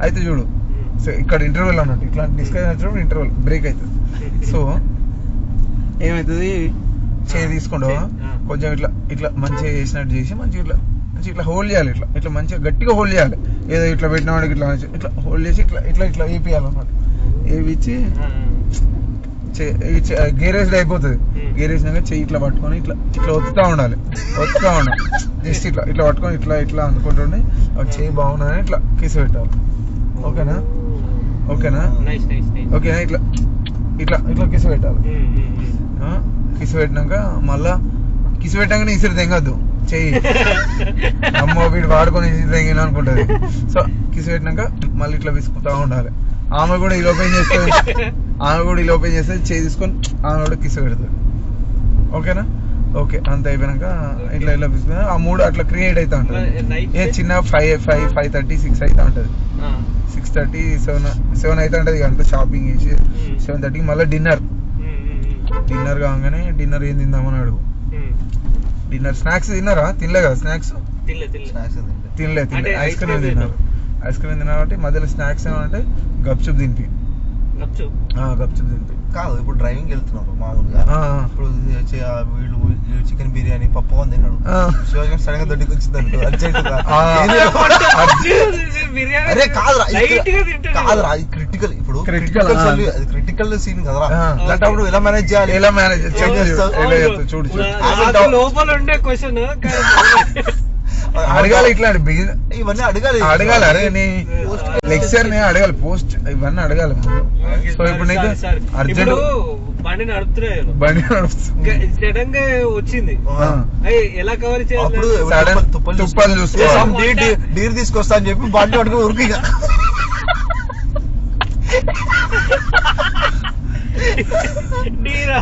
అయితే చూడు ఇక్కడ ఇంటర్వెల్ అన్నట్టు ఇట్లాంటి డిస్కస్ అయినప్పుడు ఇంటర్వెల్ బ్రేక్ అవుతుంది. సో ఏమవుతుంది, చేయి తీసుకుంటావా కొంచెం ఇట్లా మంచిగా చేసినట్టు చేసి మంచిగా ఇట్లా హోల్డ్ చేయాలి, ఇట్లా మంచిగా గట్టిగా హోల్డ్ చేయాలి. ఏదో ఇట్లా పెట్టిన వాడికి ఇట్లా హోల్డ్ చేసి ఇట్లా వేపియాలన్నమాట. వేపించి గేరేజ్ అయిపోతుంది. గేరేసినాక చెయ్యి ఇట్లా పట్టుకొని ఇట్లా ఒత్తుతా ఉండాలి. జస్ట్ ఇట్లా పట్టుకొని ఇట్లా అనుకుంటుండే చెయ్యి బాగున్నదని ఇట్లా కిసి పెట్టాలి. ఓకేనా ఓకేనా ఇట్లా కిసి పెట్టాలి. కిసి పెట్టినాక మళ్ళా కిసి పెట్టాకనే ఇసురు తెంగద్దు చెయ్యి, అమ్మ వీడు వాడుకొని ఇసురు తెంగిన అనుకుంటది. సో కిసి పెట్టినాక మళ్ళీ ఇట్లా విసుకుతా ఉండాలి. ఆమె కూడా ఈ లోపేం చేస్తుంది, చేయి తీసుకొని ఆమె కూడా కిసి పెడుతుంది. ఓకేనా ఓకే. అంత అయిపోయినాక ఇట్లా విసుకుని ఆ మూడు అట్లా క్రియేట్ అవుతా ఉంటుంది. చిన్న 5:30, 6 అవుతా ఉంటుంది. 6:30, 7 అవుతా ఉంటుంది. అంతా షాపింగ్ చేసి 7:30 మళ్ళీ డిన్నర్ కాగానే డిన్నర్ ఏం తిందామని అడుగు. డిన్నర్ స్నాక్స్ తిన్నారా? తినలే కదా స్నాక్స్, తినలే ఐస్ క్రీమ్ తిన్నారు కాబట్టి మధ్యలో స్నాక్స్ ఏమంటే గప్చుప్ తింపి కాదు. ఇప్పుడు డ్రైవింగ్ వెళ్తున్నారు మామూలుగా, ఇప్పుడు వీళ్ళు చికెన్ బిర్యానీ పప్పు అని తిన్నాడు, శివాజీ సడన్ గా దొడ్డికి వచ్చింది అనుకో అరే కాదురా క్రిటికల్, ఇప్పుడు క్రిటికల్ సీన్ కదరా. అలాంటప్పుడు ఎలా మేనేజ్ చేయాలి? చూడు లోపల ఉండే క్వశ్చన్ అడగాలి, ఇట్లాంటి ఇవన్నీ అడగాలి. అరే నీ లెక్చర్ ని అడగాలి, పోస్ట్ ఇవన్నీ అడగాలి. సో ఇప్పుడు నీకు అర్జెంట్ బండి నడుపుతుంది సడన్ గా వచ్చింది, ఎలా కవర్ చేయాలి? తుప్పాలు చూసుకోవాలి. డీర్ తీసుకొస్తా అని చెప్పి బండి పట్టుకుని ఉరికి డీరా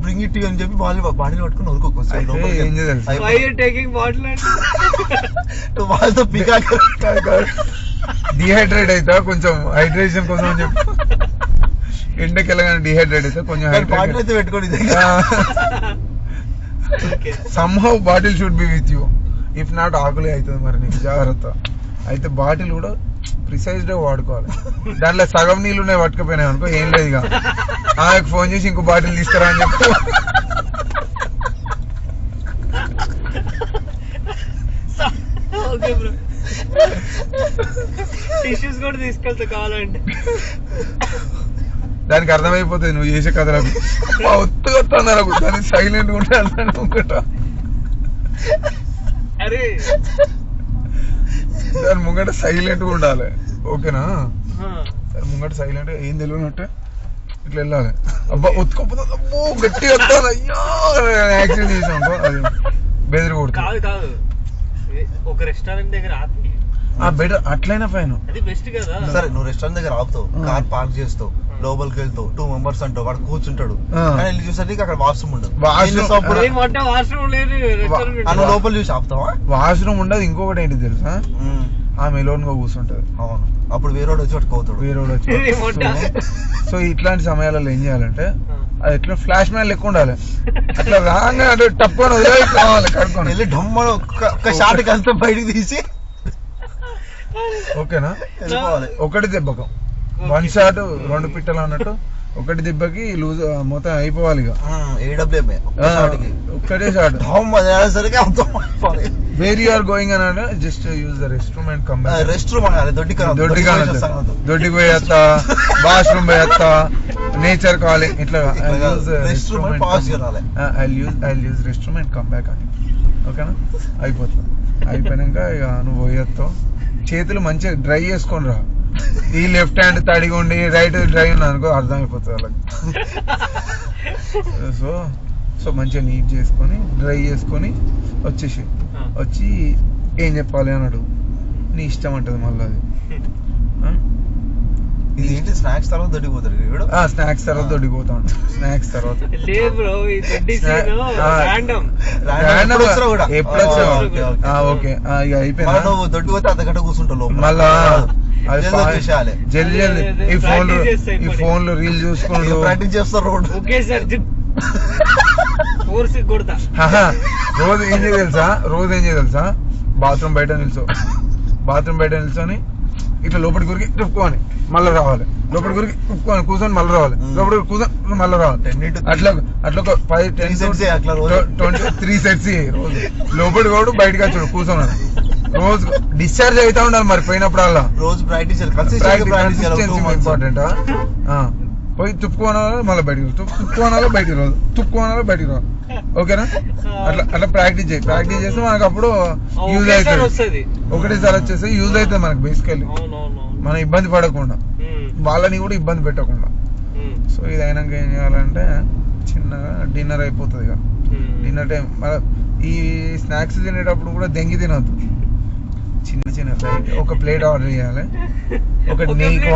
బ్రింగ్ ఇట్ అని చెప్పి బాడీలో పట్టుకుని వాళ్ళతో డిహైడ్రేట్ అవుతా, కొంచెం హైడ్రేషన్ కోసం అని చెప్పి ఎండకి వెళ్ళగానే డిహైడ్రేట్ అవుతా కొంచెం అయితే పెట్టుకోండి. somehow bottle should be with you, if not ఆకులే అవుతుంది. మరి నీకు జాగ్రత్త. అయితే బాటిల్ కూడా ప్రిసైజ్ గా వాడుకోవాలి. దాంట్లో సగం నీళ్ళు ఉన్నాయి పట్టుకపోయినాయి అనుకో ఏం లేదు, ఇక ఆమెకు ఫోన్ చేసి ఇంకో బాటిల్ తీసుకురా అని చెప్పు. టిష్యూస్ కూడా తీసుకెళ్తా కావాలంటే. దానికి అర్థమైపోతుంది నువ్వు చేసే కథలకు. ఒత్తుకొస్తున్నారు దానికి సైలెంట్ గా ఉంటే అనుకుంటా. అరే దాని ముంగట సైలెంట్ గా ఉండాలి, ఓకేనా? దాని ముంగట సైలెంట్ ఏం తెలియనట్టే ఇట్లా వెళ్ళాలి. అబ్బా ఉతుకపోతే అబ్బో గట్టి వస్తాను, అయ్యో యాక్సిడెంట్ చేసాం అది బెదిరి కొడుతుంది. కాదు ఒక రెస్టారెంట్ దగ్గర బెటర్ అట్లయినా ఫైన్. అది బెస్ట్ కదా. సరే నువ్వు రెస్టారెంట్ దగ్గర ఆపుతావు, కార్ పార్క్ చేస్తావు, లోపలికి వెళ్తావు, 2 members అంటావు, వాడు కూర్చుంటాడు, వెళ్ళి చూసరికి అక్కడ వాష్రూమ్ ఉండదు. నువ్వు లోపల చూసి ఆపుతావా? వాష్రూమ్ ఉండదు. ఇంకొకటి ఏంటి తెలుసా, ఆమె ఎలోన్ గా కూర్చుంటది. అవును, అప్పుడు వేరేవాడు వచ్చి పట్టుకోతాడు, వేరేవాడు వచ్చి. సో ఇట్లాంటి సమయాలలో ఏం చేయాలంటే అది ఎట్లా ఫ్లాష్ మ్యాన్ లెక్క ఉండాలి, అట్లా రాగా అంటే టప్పుకొని వదిలేసి కావాలి కడుక్కొని వెళ్ళి డమ్మను ఒక్క షాట్ కలిసి బయటకు తీసి, ఓకేనా? వెళ్ళిపోవాలి. ఒకటి దెబ్బకు 1 shot 2 పిట్టలు అన్నట్టు, ఒకటి దెబ్బకి లూజ్ మొత్తం అయిపోవాలి. ఇక ఒక్కటే shot. Where you are going అని just use the rest room and come back. Rest room అనాలి, దొడ్డికి పోయేస్తా, వాష్రూమ్ పోయేస్తా, నేచర్ కాలింగ్ ఇట్లా rest room I use rest room and come back అని, ఓకేనా? అయిపోతుంది. అయిపోయినాక ఇక నువ్వు పోయేస్తావు, చేతులు మంచిగా డ్రై చేసుకొని రా. ఈ లెఫ్ట్ హ్యాండ్ తడిగా ఉండి రైట్ డ్రై ఉన్నా అనుకో అర్థమైపోతుంది వాళ్ళకి. సో మంచిగా నీట్ చేసుకొని డ్రై చేసుకొని వచ్చి ఏం చెప్పాలి అని అడుగు, నీ ఇష్టం అంటది మళ్ళీ అది. ఇది ఏంటి స్నాక్స్ తర్వాత దొడ్డిపోతాడు, స్నాక్స్ తర్వాత దొడ్డిపోతాడు. స్నాక్స్ తర్వాత ఎప్పుడు వచ్చావు? ఓకే ఇక అయిపోయింది. దొడ్డిపోతే అర్ధగంట కూర్చుంటావు మళ్ళా జల్దీ ఈ ఫోన్లు రీల్ చూసుకుంటూ ప్రాక్టీస్ చేస్తారు. రోజు ఏం చేయ తెలుసా, బాత్రూమ్ బయట నిల్చొని ఇట్లా లోపలికి గురికి తిప్పుకోని మళ్ళీ రావాలి, లోపలికి గురికి తిప్పుకోని కూర్చొని మళ్ళీ రావాలి, లోపలికి కూర్చొని మళ్ళీ రావాలి. అట్లా ఒక 10 sets 23 sets రోజు. లోపలికి కూడా బయటకు వచ్చాడు కూర్చొని రోజు డిశ్చార్జ్ అవుతా ఉండాలి. మరి పోయినప్పుడల్లా రోజు ప్రాక్టీస్ ఇంపార్టెంట్. పోయి తుప్పుకోనాలో మళ్ళీ బయటికి బయటికి రాదు, ఓకేనా? అట్లా ప్రాక్టీస్ చేస్తే మనకు అప్పుడు యూజ్ అవుతుంది. ఒకటేసారి వచ్చేసి యూజ్ అవుతుంది మనకు బేసికల్లీ, మనం ఇబ్బంది పడకుండా, వాళ్ళని కూడా ఇబ్బంది పెట్టకుండా. సో ఇది అయినాక ఏం చేయాలంటే చిన్నగా డిన్నర్ అయిపోతుంది. ఇక డిన్నర్ టైం ఈ స్నాక్స్ తినేటప్పుడు కూడా దెంగి తినద్దు, చిన్న లైట్ ఒక ప్లేట్ ఆర్డర్ చేయాలి, ఒకటి నీకు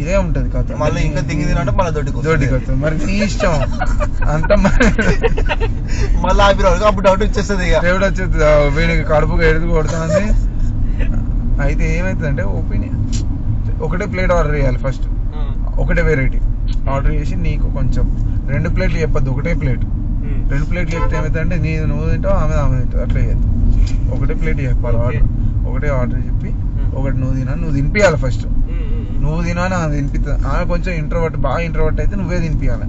ఇదే ఉంటది కథ. మళ్ళీ ఇంకా దింగి తినంటే మళ్ళీ దొడ్డికి వస్తుంది. మరి నీ ఇష్టం అంత. మళ్ళీ ఆపిరాడు అప్పుడు డౌట్ వచ్చేస్తుంది, దేవుడు వచ్చేది వీడికి కడుపుగా ఎడుగు కొడుతుంది. అయితే ఏమవుతుందంటే ఒపీనియన్ ఒకటే ప్లేట్ ఆర్డర్ చేయాలి ఫస్ట్, ఒకటే వెరైటీ ఆర్డర్ చేసి నీకు కొంచెం 2 ప్లేట్లు చెప్పద్దు, ఒకటే ప్లేట్. 2 ప్లేట్లు చెప్తే ఏమవుతుందంటే నువ్వు తింటావు, ఆమె తింటావు, అట్లా చేయద్దు. ఒకటే ప్లేట్ చెప్పాలి ఆర్డర్, ఒకటే ఆర్డర్ చెప్పి ఒకటి నువ్వు తినిపియాలి ఫస్ట్. నువ్వు తినాలి, ఆమె తినిపిస్తుంది. ఆమె కొంచెం బాగా ఇంట్రోవర్ట్ అయితే నువ్వే తినిపియాలి,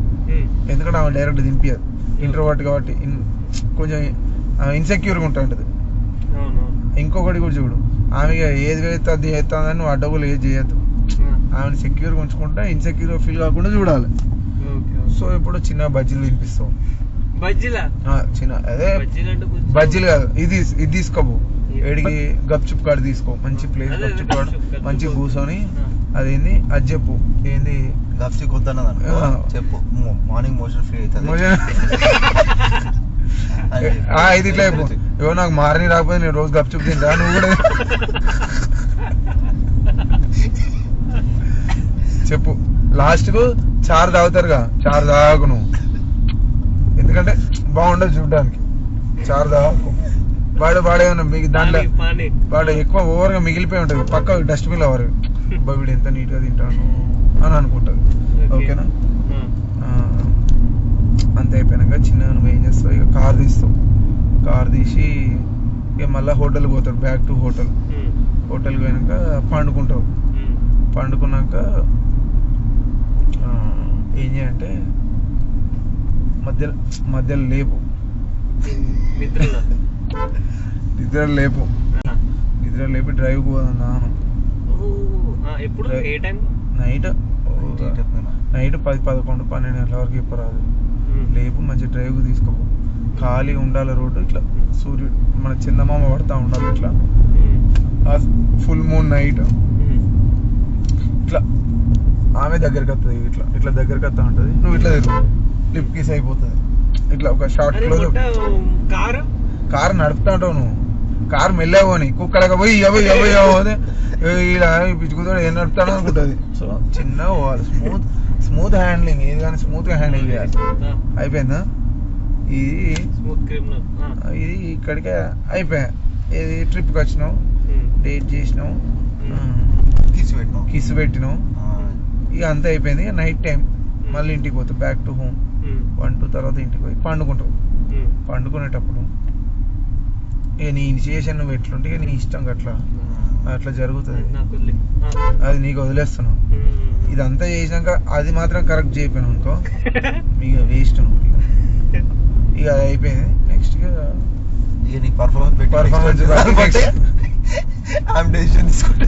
ఎందుకంటే ఆమె డైరెక్ట్ తినిపించదు. ఇంట్రోవర్ట్ కాబట్టి కొంచెం ఇన్సెక్యూర్గా ఉంటుంది. ఇంకొకటి కూడా చూడు, ఆమె ఏది వేస్తే అది చేస్తుందని నువ్వు అడ్డగోలు ఏది చేయొద్దు. ఆమెను సెక్యూర్గా ఉంచుకుంటే ఇన్సెక్యూర్గా ఫీల్ కాకుండా చూడాలి. సో ఇప్పుడు చిన్న బజ్జీలు తినిపిస్తావు, చిన్న అదే బజ్జీలు కాదు, ఇది తీసుకోబో. ఏడికి గప్చుప్ కాడ తీసుకో, మంచి ప్లేస్ గప్చుప్ కాడ మంచిగా కూర్చొని అదేంది అది చెప్పు, ఏంది గప్చుప్ వద్దన్నది చెప్పు, మార్నింగ్ మోషన్ ఫ్రీ అవుతుంది. ఇది ఇట్లా చెప్పు, ఏవో నాకు మార్నింగ్ రాకపోతే నేను రోజు గప్చుప్ తింటా, నువ్వు కూడా చెప్పు. లాస్ట్ కు 4 తాగుతారుగా, 4 తాగు నువ్వు, ఎందుకంటే బాగుండదు చూడడానికి. 4 తాగు. వాడేమన్నా దాంట్లో వాడు ఎక్కువ ఓవర్ గా మిగిలిపోయి ఉంటుంది, పక్క డస్ట్బిన్ లో వరకు వీడు ఎంత నీట్ గా తింటాను అని అనుకుంటది, ఓకేనా? అంత అయిపోయినాక చిన్నగా నువ్వు ఏం చేస్తావు, ఇక కార్ తీస్తావు. కార్ తీసి ఇక మళ్ళీ హోటల్ పోతాడు, బ్యాక్ టు హోటల్కి పోయినాక పండుకుంటావు. పండుకున్నాక ఏం చేయాలంటే మధ్యలో లేపు, నిద్ర లేపి డ్రైవ్ పోదాం నాను. నైట్ 10, 11, 12 గంటల వరకు ఇప్పరాదు. లేపు మంచి డ్రైవ్ తీసుకోపో. ఖాళీ ఉండాలి రోడ్డు, ఇట్లా సూర్యుడు మన చందమామ పడతా ఉండాలి, ఇట్లా మూన్ నైట్ ఇట్లా ఆమె దగ్గరికి వస్తుంది, ఇట్లా ఇట్లా దగ్గరికి వస్తా ఉంటుంది, నువ్వు ఇట్లా తిరుగు, లిప్ కిస్ అయిపోతుంది. ఇట్లా ఒక షార్ట్ క్లోజ్. కారు నడుపుతా ఉంటావు నువ్వు, కారు మెల్లగోని కుక్కడగా పోయి పోతే ఇలా పిచ్చుకుతాడు ఏం నడుపుతాడు అనుకుంటుంది. సో చిన్నగా పోవాలి, స్మూత్ హ్యాండ్లింగ్, ఏది కానీ స్మూత్ గా హ్యాండిల్ చేయాలి. అయిపోయిందా? ఇది ఇక్కడికే అయిపోయా. ఇది ట్రిప్కి వచ్చినావు, డేట్ చేసినావు, కిస్ పెట్టినావు, ఇక అంతా అయిపోయింది. ఇక నైట్ టైం మళ్ళీ ఇంటికి పోతావు, బ్యాక్ టు హోమ్. 1-2 తర్వాత ఇంటికి పోయి పండుకుంటావు. పండుకునేటప్పుడు ఇక నీ ఇనిషియేషన్ నువ్వు ఎట్లుంటే ఇక నీ ఇష్టం అట్లా జరుగుతుంది. అది నీకు వదిలేస్తున్నావు. ఇదంతా చేసినాక అది మాత్రం కరెక్ట్ చేయకపోయినావు అనుకో, ఇక వేస్ట్ నువ్వు. ఇక అది అయిపోయింది. నెక్స్ట్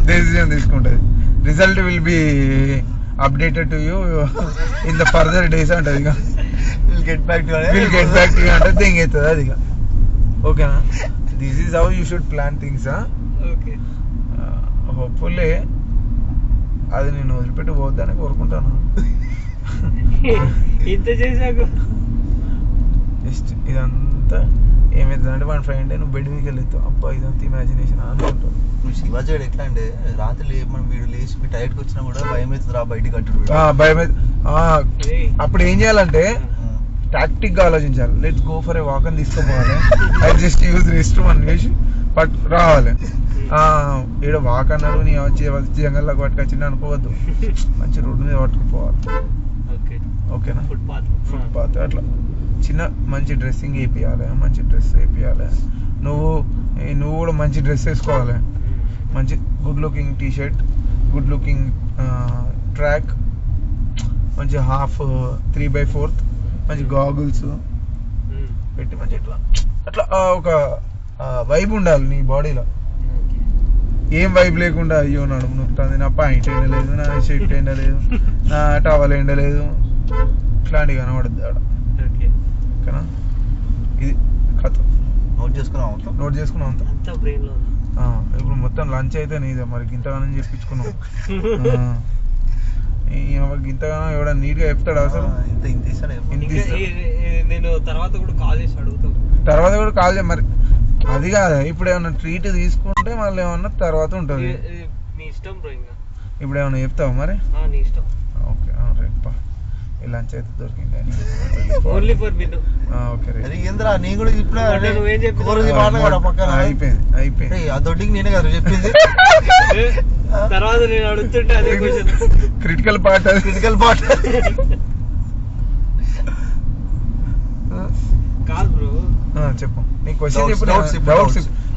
డెసిషన్ తీసుకుంటుంది. Result will be updated to you in the further days అంటది. ఇక will get back to you అంటే థింగ్ అవుతుంది అది. ఇక ఓకేనా? This is how you should plan things. Hopefully అది నేను వదిలిపెట్టి పోద్దని కోరుకుంటాను. ఇంత చేసాక ఇదంతా ఏమైతుంది అంటే మన ఫ్రెండ్ నువ్వు బెడ్ మీదకి వెళ్తావు, అబ్బా ఇదంతా ఇమాజినేషన్ అనుకుంటావు. నువ్వు శివాజీ ఎట్లా అంటే రాత్రి మనం వీడు లేచి మీ టైట్కి వచ్చినా కూడా భయం అవుతుంది రా బయటికి కట్టుడు. భయం అప్పుడు ఏం చేయాలంటే టాక్టిక్ గా ఆలోచించాలి. Let's go for a walk అని తీసుకోపోవాలి. I just use rest room అని వేసి రావాలి. ఈడ వాక్ అన్నాడు, నీ వచ్చి జంగల్లోకి పట్టుకొచ్చింది అనుకోవద్దు. మంచి రోడ్డు మీద పట్టుకుపోవాలి. ఓకేనా? ఫుట్పాత్ అట్లా చిన్న మంచి డ్రెస్సింగ్ వేపియాలి, మంచి డ్రెస్ వేపియాలి. నువ్వు కూడా మంచి డ్రెస్ వేసుకోవాలి. మంచి good looking T shirt, good looking track, మంచి హాఫ్ 3/4 మంచి గాగుల్స్ పెట్టి మంచి అట్లా ఒక వైబ్ ఉండాలి నీ బాడీలో. ఏం వైబ్ లేకుండా అయ్యో నడుము నొక్కుతుంది, నా పాయింట్ ఎండలేదు, నా షర్ట్ ఎండలేదు, నా టవల్ ఎండలేదు, ఇట్లాంటివి కనబడుద్ది ఆడ. ఓకేనా? ఇది కథ నోట్ చేసుకున్నాం అంతా. ఇప్పుడు మొత్తం లంచ్ అయితే నీదే, మరి ఇంతగానో చెప్పించుకున్నావు. ఇంతగానో ఎవడ నీట్ గా చెప్తాడు అసలు. నేను తర్వాత కూడా కాల్ చేసి అడుగుతాను. తర్వాత కూడా కాల్ చేయ. మరి అది కాదు, ఇప్పుడు ఏమన్నా ట్రీట్ తీసుకుంటే మళ్ళీ ఏమన్నా తర్వాత ఉంటుంది. ఇప్పుడు ఏమన్నా చెప్తావా మరి? ఓకే రైట్ పా. ఈ లంచ్ అయితే దొరికింది. అయిపోయింది. ఆ దొడ్డికి నేనే కదా చెప్పింది. తర్వాత నేను అడుగుతుంటే అదే క్రిటికల్ పార్ట్ కాదు బ్రో. చెప్పు నీ క్వశ్చన్ చెప్పు.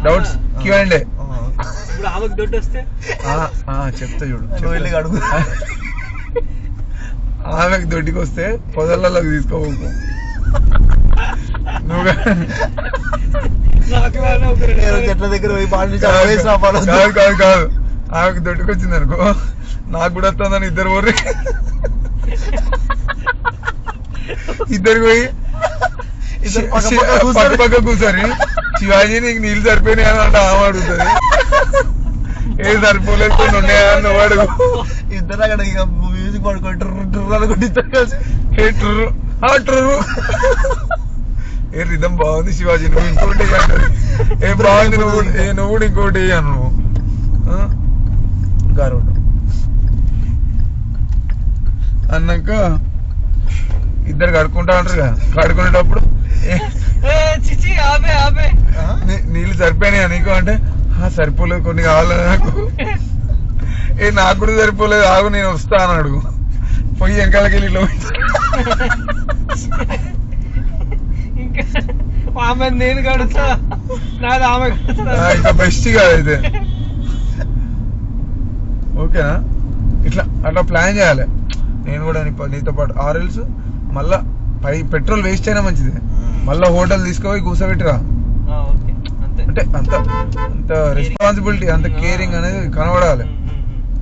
Doubts Q&A. ఇప్పుడు ఆమెకు దొడ్డు వస్తే చెప్తా చూడు. ఆమెకు దొడ్డికి వస్తే పొదలలోకి తీసుకోబోకు. చెట్ల దగ్గర కాదు ఆమెకు దొడ్డికి వచ్చింది అనుకో, నాకు కూడా వస్తుందని ఇద్దరు పోర్రి. ఇద్దరికి పోయి పక్క కూర్చొని శివాజీ నీకు నీళ్ళు సరిపోయినాయి అని అంటే ఆమె అడుగుతుంది. ఏది సరిపోలేదు ఉన్నాయా అని నువ్వు అడుగు. ఇద్దరు అక్కడ మ్యూజిక్ పడుకుంటారు కలిసి ఏ రిధం బాగుంది శివాజీ, నువ్వు ఇంకోటి అంటది. ఏ బాగుంది నువ్వు కూడా ఇంకోటి అను. నువ్వు గారోడు అన్నాక ఇద్దరు కడుక్కుంటా అంటారు కదా. కడుకునేటప్పుడు నీళ్ళు సరిపోయినాయా నీకు అంటే సరిపోలేదు, కొన్ని కావాలి నాకు. నాకు కూడా సరిపోలేదు, ఆగు నేను వస్తా అని అడుగు. పోయి వెనకాలకి వెళ్ళి నేను కడుతా, నాది ఆమె ఇంకా బెస్ట్ కాదు అయితే. ఓకేనా? అట్లా ప్లాన్ చేయాలి. నేను కూడా నీతో పాటు ఆర్ఎల్స్ మళ్ళా పెట్రోల్ వేస్ట్ అయినా మంచిది, మళ్ళా హోటల్ తీసుకుపోయి కూర్చోబెట్టిరా. అంటే అంత రెస్పాన్సిబిలిటీ, అంత కేరింగ్ అనేది కనబడాలి.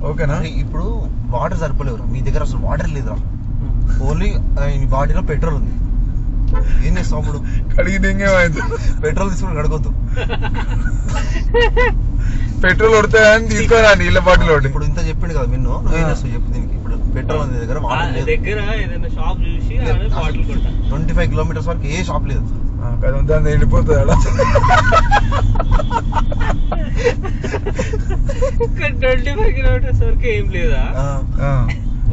ఓకేనా? ఇప్పుడు వాటర్ సరిపోలేవురా మీ దగ్గర, అసలు వాటర్ లేదురా, ఓన్లీ బాడీలో పెట్రోల్ ఉంది. ఏం చేస్తావు అప్పుడు? కడిగి దింగేమైంది, పెట్రోల్ తీసుకుని కడగొద్దు. పెట్రోల్ కొడతాయని తీసుకోరా నీళ్ళ బాటిల్ ఒకటి. ఇప్పుడు ఇంత చెప్పిండు కదా మిన్ను, నువ్వు ఏం చేస్తావు చెప్పు దీనికి. ఇప్పుడు పెట్రోల్ ఉంది దగ్గర, వాటర్ లేదు దగ్గర ఏదైనా షాప్ చూసి బాటిల్ కొట్టా. 25 కిలోమీటర్స్ వరకు ఏ షాప్ లేదు. దాన్ని ఎండిపోతుంది అలా. 25 కిలోమీటర్స్ వరకు ఏం లేదా?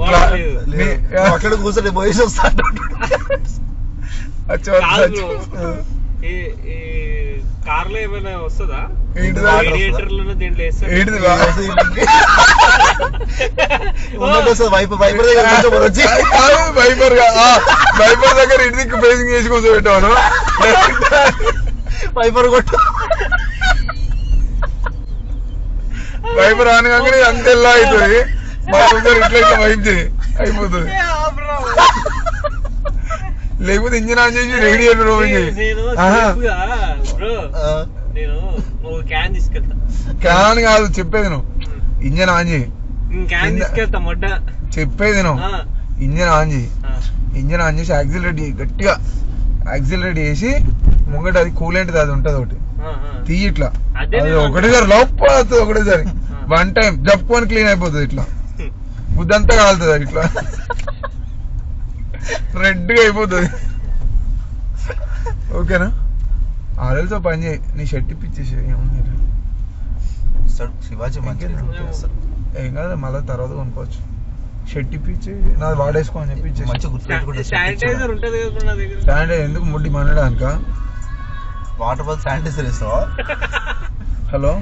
వాటర్ లేదు. అక్కడ కూర్చొని పోయేసి వస్తాడు. కార్ లో ఏమైనా వస్తుందా? ఏంటిది రేడియేటర్లను దీంట్లో వేస్తారు. వైపర్ దగ్గర ఇంటికి బేసింగ్ చేసి కొంచెం పెట్టాను. వైపర్ కొట్టు. వైపర్ ఆన్ కాగానే అంతెల్లా అవుతుంది. మా ఇట్లా ఇట్లా వైప్ చేయి అయిపోతుంది. లేకపోతే ఇంజిన్ ఆన్ చేసి రేడియేటర్ ఓపెన్ చేయి. క్యాన్ తీసుకెళ్తా. క్యాన్ కాదు చెప్పేది నువ్వు, ఇంజిన్ ఆన్ చేయి. క్యాన్ తీసుకెళ్తా మొట్ట చెప్పేది నువ్వు. ఇంజిన్ ఆన్ చేయి. ఇంజిన్ ఆన్ చేసి యాక్సిలరేట్ చేయి గట్టిగా. యాక్సిలరేట్ చేసి ముంగట అది కూలెంట్ అది ఉంటది ఒకటి తీయి ఇట్లా. అది ఒకటేసారి లోప ఒకటేసారి వన్ టైం జప్పుకొని క్లీన్ అయిపోతుంది. ఇట్లా బుద్ధంతా కాలుతుంది అది ఇట్లా రెడ్ గా అయిపోతుంది. ఓకేనా? ఆడలతో పని చేయి. నీ షర్ట్ ఇప్పించేసి ఏముంది శివాజీ ఏం కాదు, మళ్ళీ తర్వాత కొనుక్కోవచ్చు. షర్ట్ ఇప్పించి నాది వాడేసుకో అని చెప్పి శానిటైజర్ ఉంటది కదా దగ్గర. శానిటైజర్ ఎందుకు ముడ్డి మనడానిక? వాటర్ బాత్ శానిటైజర్ ఇస్తావా? హలో